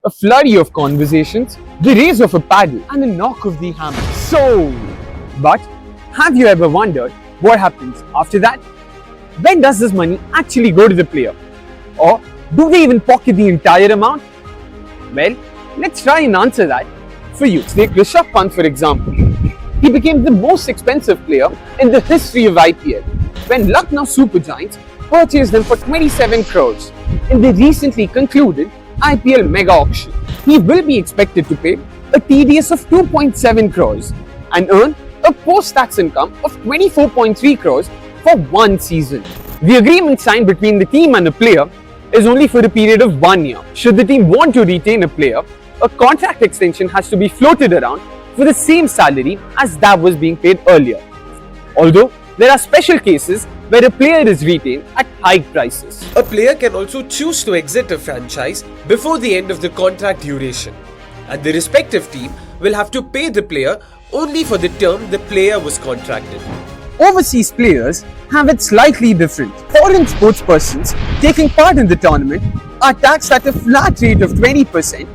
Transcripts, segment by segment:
A flurry of conversations, the raise of a paddle, and a knock of the hammer. But have you ever wondered what happens after that? When does this money actually go to the player? Or do they even pocket the entire amount? Well, let's try and answer that for you. Take Rishabh Pant for example. He became the most expensive player in the history of IPL when Lucknow Super Giants purchased him for 27 crores in the recently concluded IPL Mega Auction. He will be expected to pay a TDS of 2.7 crores and earn a post-tax income of 24.3 crores for one season. The agreement signed between the team and the player is only for a period of 1 year. Should the team want to retain a player, a contract extension has to be floated around for the same salary as that was being paid earlier. Although, there are special cases where a player is retained at high prices. A player can also choose to exit a franchise before the end of the contract duration, and the respective team will have to pay the player only for the term the player was contracted. Overseas players have it slightly different. Foreign sportspersons taking part in the tournament are taxed at a flat rate of 20%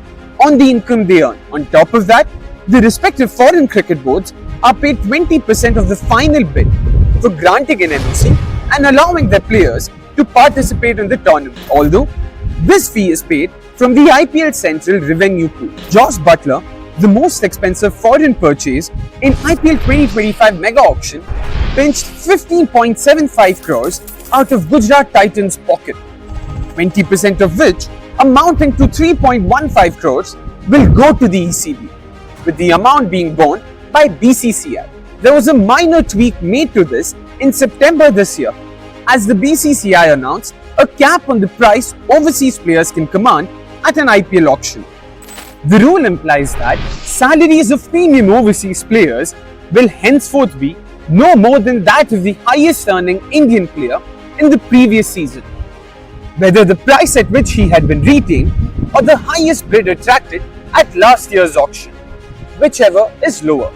on the income they earn. On top of that, the respective foreign cricket boards are paid 20% of the final bid for granting an NOC and allowing their players to participate in the tournament. Although, this fee is paid from the IPL Central Revenue Pool. Josh Butler, the most expensive foreign purchase in IPL 2025 Mega Auction, pinched 15.75 crores out of Gujarat Titans' pocket, 20% of which, amounting to 3.15 crores, will go to the ECB, with the amount being borne by BCCI. There was a minor tweak made to this in September this year, as the BCCI announced a cap on the price overseas players can command at an IPL auction. The rule implies that salaries of premium overseas players will henceforth be no more than that of the highest earning Indian player in the previous season, whether the price at which he had been retained or the highest bid attracted at last year's auction, whichever is lower.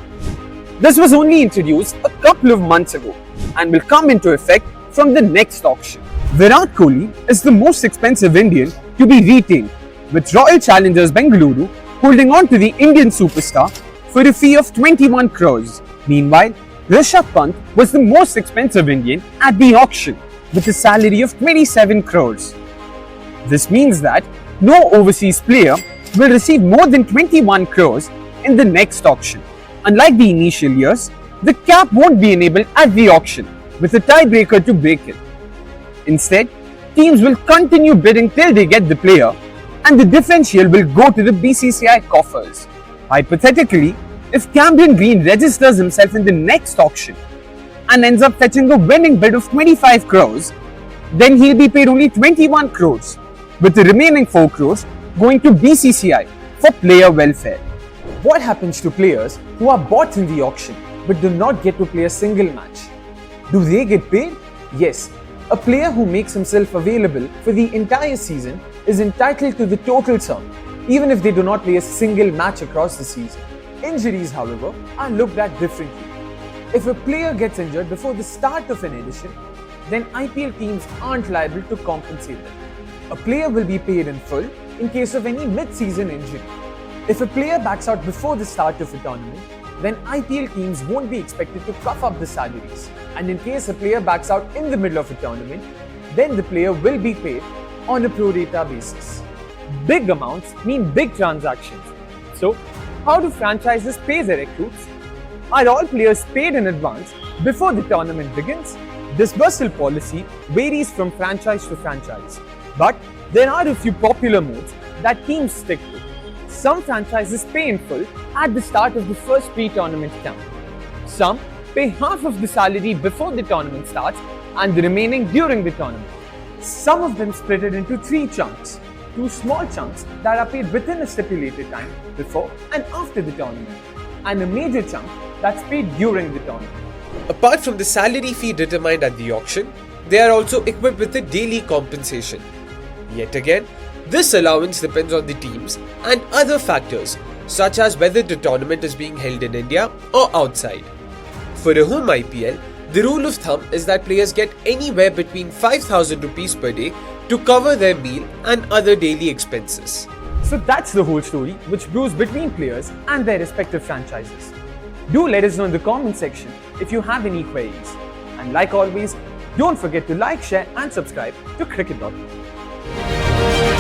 This was only introduced a couple of months ago and will come into effect from the next auction. Virat Kohli is the most expensive Indian to be retained, with Royal Challengers Bengaluru holding on to the Indian superstar for a fee of 21 crores. Meanwhile, Rishabh Pant was the most expensive Indian at the auction with a salary of 27 crores. This means that no overseas player will receive more than 21 crores in the next auction. Unlike the initial years, the cap won't be enabled at the auction with a tiebreaker to break it. Instead, teams will continue bidding till they get the player, and the differential will go to the BCCI coffers. Hypothetically, if Cameron Green registers himself in the next auction and ends up fetching a winning bid of 25 crores, then he'll be paid only 21 crores, with the remaining 4 crores going to BCCI for player welfare. What happens to players who are bought in the auction but do not get to play a single match? Do they get paid? Yes. A player who makes himself available for the entire season is entitled to the total sum, even if they do not play a single match across the season. Injuries, however, are looked at differently. If a player gets injured before the start of an edition, then IPL teams aren't liable to compensate them. A player will be paid in full in case of any mid-season injury. If a player backs out before the start of a tournament, then IPL teams won't be expected to cough up the salaries. And in case a player backs out in the middle of a tournament, then the player will be paid on a pro rata basis. Big amounts mean big transactions. So, how do franchises pay their recruits? Are all players paid in advance before the tournament begins? Disbursal policy varies from franchise to franchise, but there are a few popular modes that teams stick to. Some franchises pay in full at the start of the first pre-tournament camp. Some pay half of the salary before the tournament starts and the remaining during the tournament. Some of them split it into 3 chunks, 2 small chunks that are paid within a stipulated time before and after the tournament, and a major chunk that's paid during the tournament. Apart from the salary fee determined at the auction, they are also equipped with a daily compensation. Yet again, this allowance depends on the teams and other factors, such as whether the tournament is being held in India or outside. For a home IPL, the rule of thumb is that players get anywhere between 5,000 rupees per day to cover their meal and other daily expenses. So that's the whole story which brews between players and their respective franchises. Do let us know in the comment section if you have any queries. And like always, don't forget to like, share and subscribe to cricket.com.